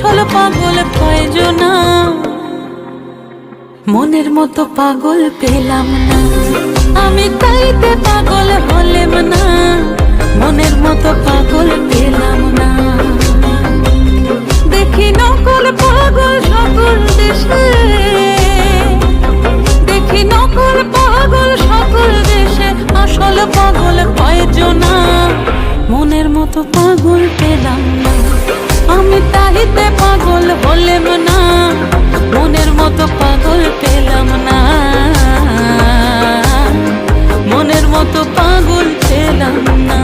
আসল পাগল কয়জনা, মনের মতো পাগল পেলাম না। আমি তাইতে পাগল হলেম না, মনের মতো পাগল পেলাম না। দেখি নকল পাগল সকল দেশে, দেখি নকল পাগল সকল দেশে, আসল পাগল কয়জনা, মনের মতো পাগল পেলাম না। আমি তাইতে পাগল হলেম না, মনের মতো পাগল পেলাম না, মনের মতো পাগল পেলাম না।